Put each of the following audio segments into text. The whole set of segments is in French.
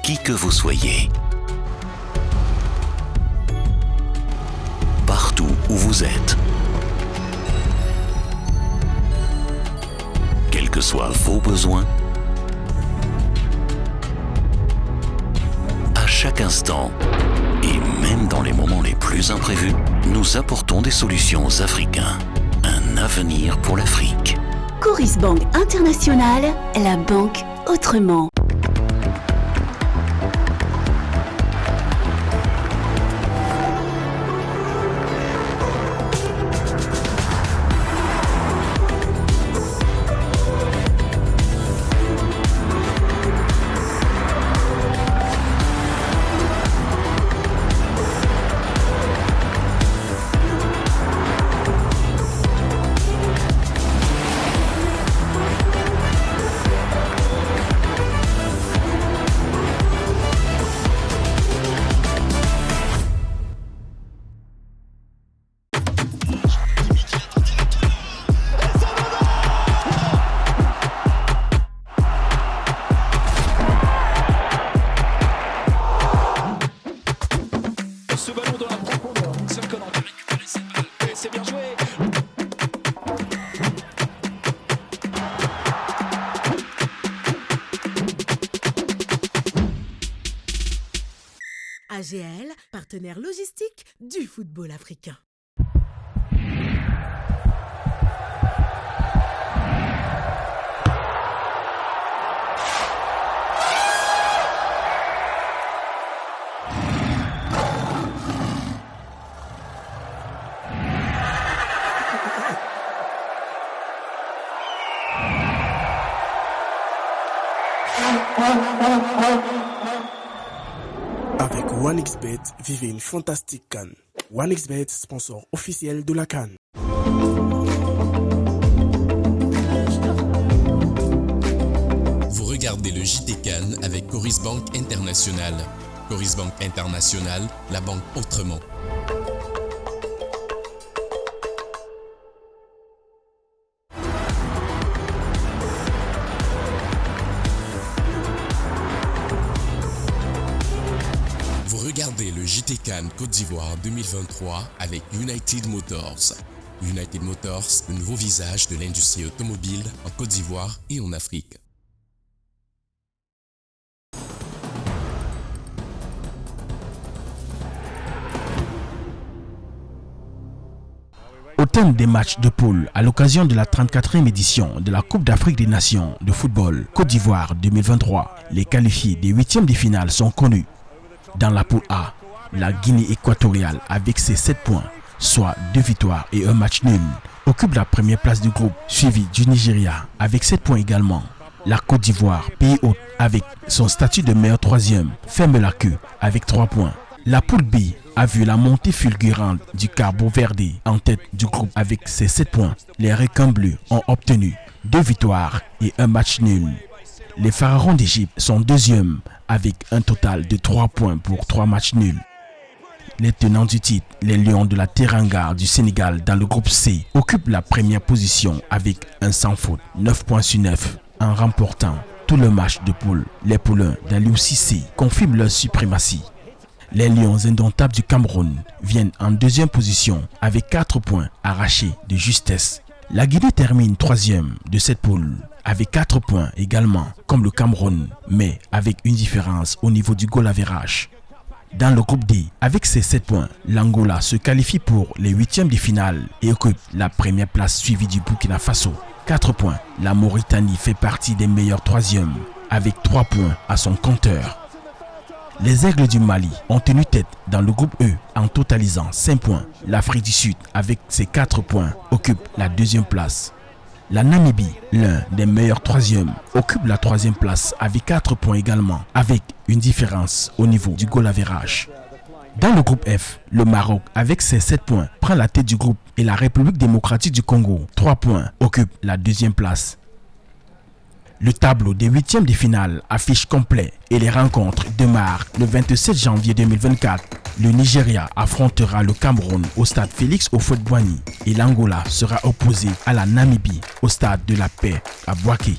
qui que vous soyez. Partout où vous êtes. Quels que soient vos besoins, à chaque instant, et même dans les moments les plus imprévus, nous apportons des solutions aux Africains. Un avenir pour l'Afrique. Coris Bank International, la banque autrement. AGL, partenaire logistique du football africain. Avec OneXBet, vivez une fantastique CAN. OneXBet, sponsor officiel de la CAN. Vous regardez le JT CAN avec Coris Bank International. Coris Bank International, la banque autrement. Regardez le JT CAN Côte d'Ivoire 2023 avec United Motors. United Motors, le nouveau visage de l'industrie automobile en Côte d'Ivoire et en Afrique. Au thème des matchs de poule à l'occasion de la 34e édition de la Coupe d'Afrique des Nations de football Côte d'Ivoire 2023, les qualifiés des 8e de finale sont connus. Dans la poule A, la Guinée équatoriale avec ses 7 points, soit 2 victoires et un match nul, occupe la première place du groupe, suivi du Nigeria avec 7 points également. La Côte d'Ivoire, pays hôte avec son statut de meilleur 3e, ferme la queue avec 3 points. La poule B a vu la montée fulgurante du Cabo Verde en tête du groupe avec ses 7 points. Les requins bleus ont obtenu 2 victoires et un match nul. Les Pharaons d'Égypte sont 2e avec un total de 3 points pour 3 matchs nuls. Les tenants du titre, les Lions de la Teranga du Sénégal dans le groupe C, occupent la première position avec un sans faute, 9 points sur 9, en remportant tout le match de poule. Les poulains d'Aliou Cissé confirment leur suprématie. Les Lions indomptables du Cameroun viennent en 2e position avec 4 points arrachés de justesse. La Guinée termine 3e de cette poule avec 4 points également comme le Cameroun, mais avec une différence au niveau du goal average. Dans le groupe D, avec ses 7 points, l'Angola se qualifie pour les 8e de finale et occupe la première place suivie du Burkina Faso. 4 points, la Mauritanie fait partie des meilleurs 3e avec 3 points à son compteur. Les Aigles du Mali ont tenu tête dans le groupe E en totalisant 5 points. L'Afrique du Sud, avec ses 4 points, occupe la 2e place. La Namibie, l'un des meilleurs 3e, occupe la 3e place avec 4 points également, avec une différence au niveau du goal average. Dans le groupe F, le Maroc, avec ses 7 points, prend la tête du groupe et la République démocratique du Congo, 3 points, occupe la 2e place. Le tableau des 8e de finale affiche complet et les rencontres démarrent le 27 janvier 2024. Le Nigeria affrontera le Cameroun au stade Félix Houphouët-Boigny et l'Angola sera opposé à la Namibie au stade de la Paix à Bouaké.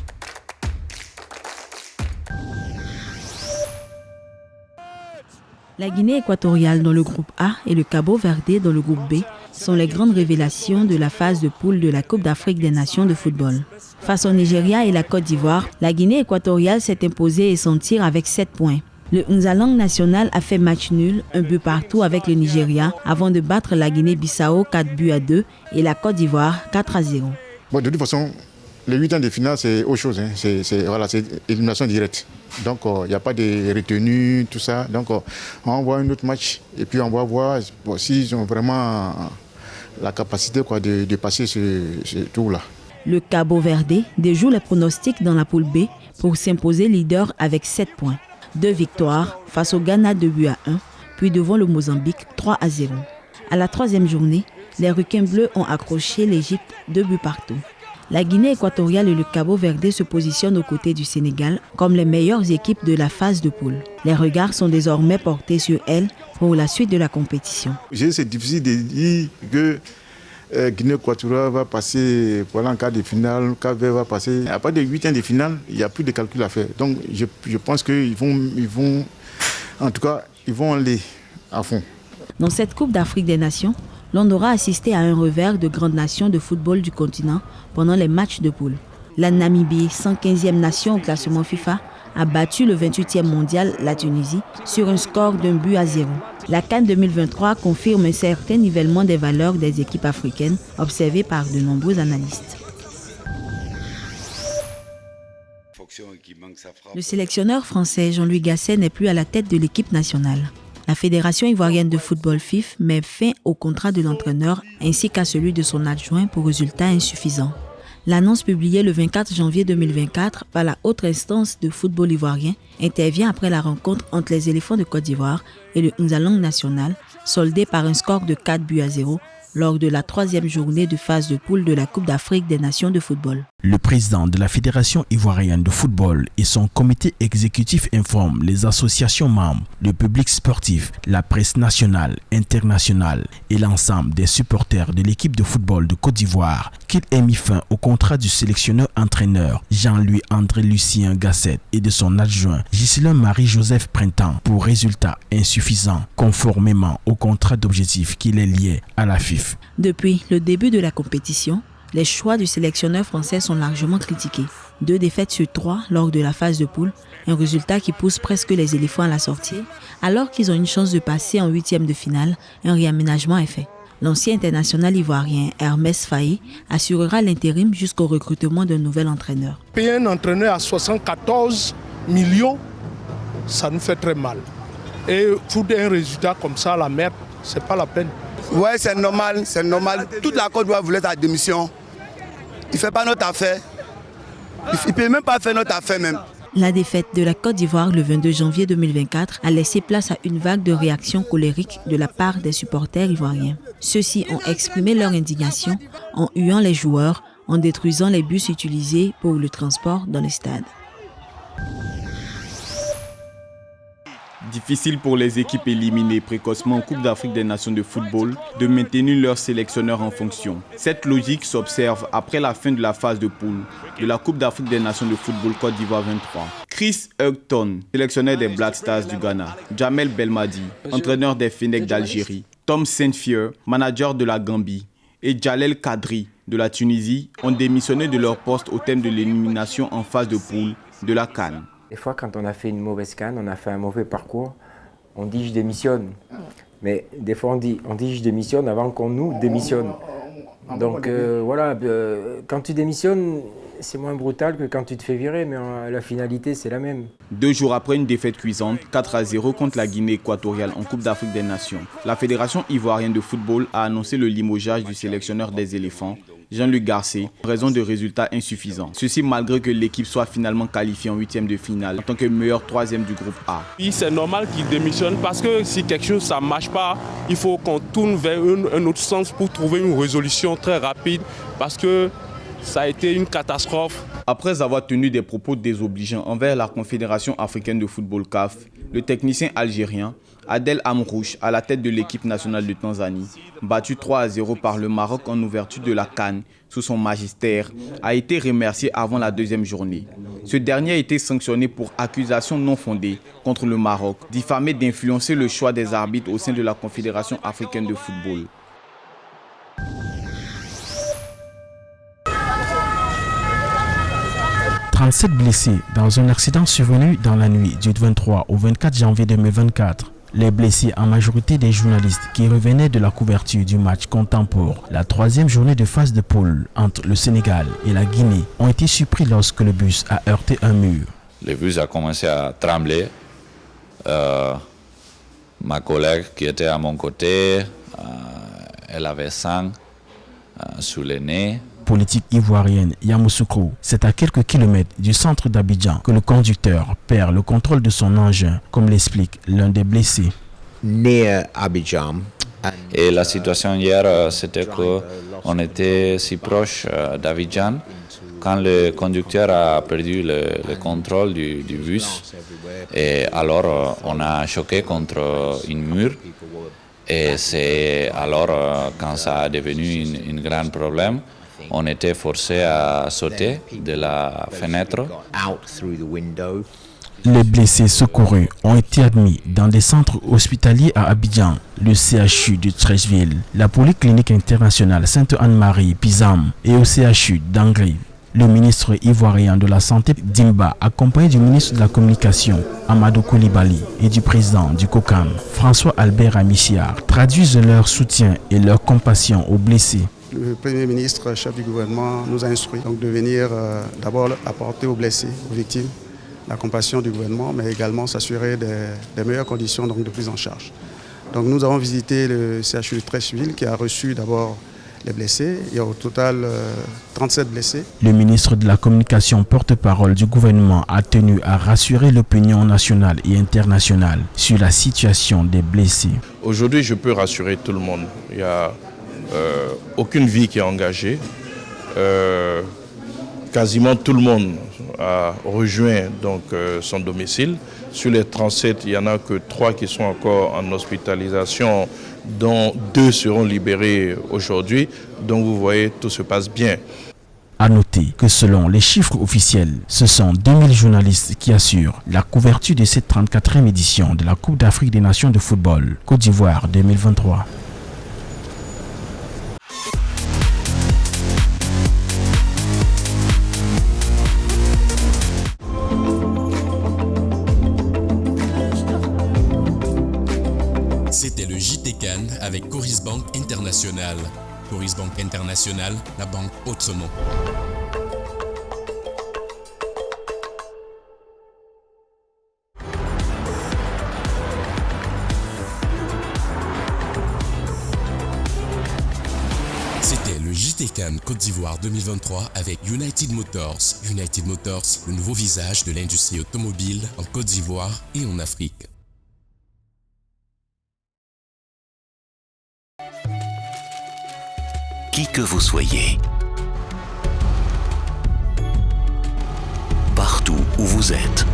La Guinée équatoriale dans le groupe A et le Cabo Verde dans le groupe B sont les grandes révélations de la phase de poule de la Coupe d'Afrique des Nations de football. Face au Nigeria et la Côte d'Ivoire, la Guinée équatoriale s'est imposée et s'en tire avec 7 points. Le Nzalang national a fait match nul, un but partout avec le Nigeria, avant de battre la Guinée-Bissau 4-2 et la Côte d'Ivoire 4-0. Bon, de toute façon, les 8 ans de finale, c'est autre chose. Hein. C'est élimination directe. Donc, il n'y a pas de retenue, tout ça. Donc, on voit un autre match et puis on va voir s'ils ont vraiment la capacité de passer ce tour-là. Le Cabo Verde déjoue les pronostics dans la poule B pour s'imposer leader avec 7 points. 2 victoires face au Ghana 2-1, puis devant le Mozambique 3-0. À la 3e journée, les requins bleus ont accroché l'Égypte 2 buts partout. La Guinée équatoriale et le Cabo Verde se positionnent aux côtés du Sénégal comme les meilleures équipes de la phase de poule. Les regards sont désormais portés sur elles pour la suite de la compétition. C'est difficile de dire que Guinée équatoriale va passer en quart de finale, Cap-Vert va passer. À part des 8e de finale, il n'y a plus de calcul à faire. Donc je pense qu'ils vont aller à fond. Dans cette Coupe d'Afrique des Nations, l'on aura assisté à un revers de grandes nations de football du continent pendant les matchs de poule. La Namibie, 115e nation au classement FIFA, a battu le 28e mondial, la Tunisie, sur un score d'1-0. La CAN 2023 confirme un certain nivellement des valeurs des équipes africaines, observé par de nombreux analystes. Le sélectionneur français Jean-Louis Gasset n'est plus à la tête de l'équipe nationale. La Fédération ivoirienne de football FIF met fin au contrat de l'entraîneur ainsi qu'à celui de son adjoint pour résultats insuffisants. L'annonce publiée le 24 janvier 2024 par la haute instance de football ivoirien intervient après la rencontre entre les éléphants de Côte d'Ivoire et le Nzalang national, soldée par un score de 4-0 lors de la 3e journée de phase de poule de la Coupe d'Afrique des Nations de football. Le président de la Fédération ivoirienne de football et son comité exécutif informent les associations membres, le public sportif, la presse nationale, internationale et l'ensemble des supporters de l'équipe de football de Côte d'Ivoire qu'il ait mis fin au contrat du sélectionneur-entraîneur Jean-Louis André Lucien Gasset et de son adjoint Ghislain Marie-Joseph Printemps pour résultats insuffisants conformément au contrat d'objectif qui les liait à la FIF. Depuis le début de la compétition, les choix du sélectionneur français sont largement critiqués. 2 défaites sur 3 lors de la phase de poule, un résultat qui pousse presque les éléphants à la sortie. Alors qu'ils ont une chance de passer en 8e de finale, un réaménagement est fait. L'ancien international ivoirien Hermès Faé assurera l'intérim jusqu'au recrutement d'un nouvel entraîneur. Payer un entraîneur à 74 millions, ça nous fait très mal. Et foutre un résultat comme ça à la merde, c'est pas la peine. Ouais, c'est normal, c'est normal. Toute la Côte d'Ivoire voulait ta démission. Il ne fait pas notre affaire. Il ne peut même pas faire notre affaire même. La défaite de la Côte d'Ivoire le 22 janvier 2024 a laissé place à une vague de réactions colériques de la part des supporters ivoiriens. Ceux-ci ont exprimé leur indignation en huant les joueurs, en détruisant les bus utilisés pour le transport dans les stades. Difficile pour les équipes éliminées précocement en Coupe d'Afrique des Nations de football de maintenir leur sélectionneur en fonction. Cette logique s'observe après la fin de la phase de poule de la Coupe d'Afrique des Nations de football Côte d'Ivoire 23. Chris Hugton, sélectionneur des Black Stars du Ghana, Jamel Belmadi, entraîneur des Fennecs d'Algérie, Tom Saintfier, manager de la Gambie, et Jalel Kadri de la Tunisie ont démissionné de leur poste au terme de l'élimination en phase de poule de la CAN. Des fois, quand on a fait une mauvaise CAN, on a fait un mauvais parcours, on dit je démissionne. Mais des fois, on dit je démissionne avant qu'on nous démissionne. Donc voilà, quand tu démissionnes, c'est moins brutal que quand tu te fais virer, mais la finalité, c'est la même. 2 jours après une défaite cuisante, 4-0 contre la Guinée équatoriale en Coupe d'Afrique des Nations, la Fédération ivoirienne de football a annoncé le limogeage du sélectionneur des éléphants, Jean-Luc Garcet, en raison de résultats insuffisants. Ceci malgré que l'équipe soit finalement qualifiée en 8e de finale en tant que meilleur 3e du groupe A. Oui, c'est normal qu'il démissionne parce que si quelque chose ça ne marche pas, il faut qu'on tourne vers un autre sens pour trouver une résolution très rapide parce que ça a été une catastrophe. Après avoir tenu des propos désobligeants envers la Confédération africaine de football CAF, le technicien algérien Adel Amrouche, à la tête de l'équipe nationale de Tanzanie, battu 3-0 par le Maroc en ouverture de la CAN sous son magistère, a été remercié avant la deuxième journée. Ce dernier a été sanctionné pour accusations non fondées contre le Maroc, diffamé d'influencer le choix des arbitres au sein de la Confédération africaine de football. « 37 blessés dans un accident survenu dans la nuit du 23 au 24 janvier 2024. Les blessés, en majorité des journalistes qui revenaient de la couverture du match contemporain, la troisième journée de phase de poule entre le Sénégal et la Guinée, ont été surpris lorsque le bus a heurté un mur. Le bus a commencé à trembler. Ma collègue qui était à mon côté, elle avait sang sous le nez. Politique ivoirienne Yamoussoukro, c'est à quelques kilomètres du centre d'Abidjan que le conducteur perd le contrôle de son engin, comme l'explique l'un des blessés. Near Abidjan. Et la situation hier, c'était qu'on était si proche d'Abidjan. Quand le conducteur a perdu le contrôle du bus, et alors on a choqué contre une mur. Et c'est alors quand ça a devenu un grand problème, on était forcé à sauter de la fenêtre. Les blessés secourus ont été admis dans des centres hospitaliers à Abidjan, le CHU de Treichville, la Polyclinique internationale Sainte-Anne-Marie Pizam et au CHU d'Angri. Le ministre ivoirien de la Santé Dimba, accompagné du ministre de la Communication Amadou Koulibaly et du président du COCAM, François-Albert Amichiar, traduisent leur soutien et leur compassion aux blessés. Le Premier ministre, chef du gouvernement, nous a instruit donc de venir d'abord apporter aux blessés, aux victimes, la compassion du gouvernement, mais également s'assurer des meilleures conditions donc, de prise en charge. Donc nous avons visité le CHU de Treichville qui a reçu d'abord les blessés. Il y a au total 37 blessés. Le ministre de la Communication, porte-parole du gouvernement, a tenu à rassurer l'opinion nationale et internationale sur la situation des blessés. Aujourd'hui, je peux rassurer tout le monde. Il n'y a aucune vie qui est engagée. Quasiment tout le monde a rejoint donc, son domicile. Sur les 37, il n'y en a que 3 qui sont encore en hospitalisation, dont 2 seront libérés aujourd'hui. Donc vous voyez, tout se passe bien. À noter que selon les chiffres officiels, ce sont 2000 journalistes qui assurent la couverture de cette 34e édition de la Coupe d'Afrique des Nations de football Côte d'Ivoire 2023. C'était le JT CAN avec Coris Bank International. Coris Bank International, la banque autrement. C'était le JT CAN Côte d'Ivoire 2023 avec United Motors. United Motors, le nouveau visage de l'industrie automobile en Côte d'Ivoire et en Afrique. Qui que vous soyez, partout où vous êtes,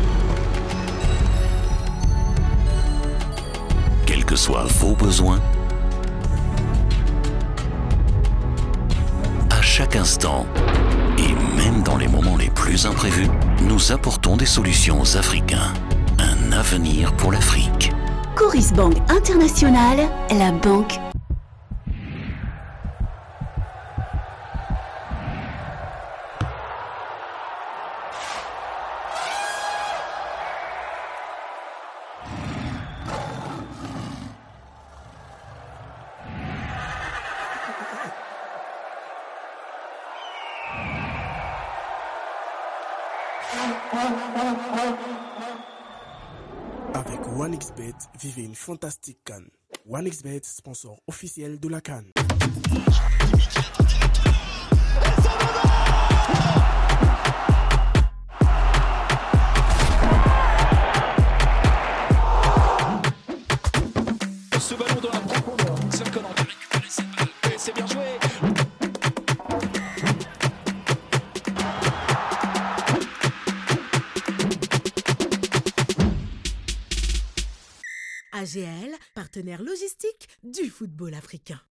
quels que soient vos besoins, à chaque instant, et même dans les moments les plus imprévus, nous apportons des solutions aux Africains, un avenir pour l'Afrique. Coris Bank International, la banque. Avec OneXBet, vivez une fantastique CAN. OneXBet, sponsor officiel de la CAN. Ce ballon dans la profondeur, Seul Conan va récupérer cette balle. Et c'est bien joué. AGL, partenaire logistique du football africain.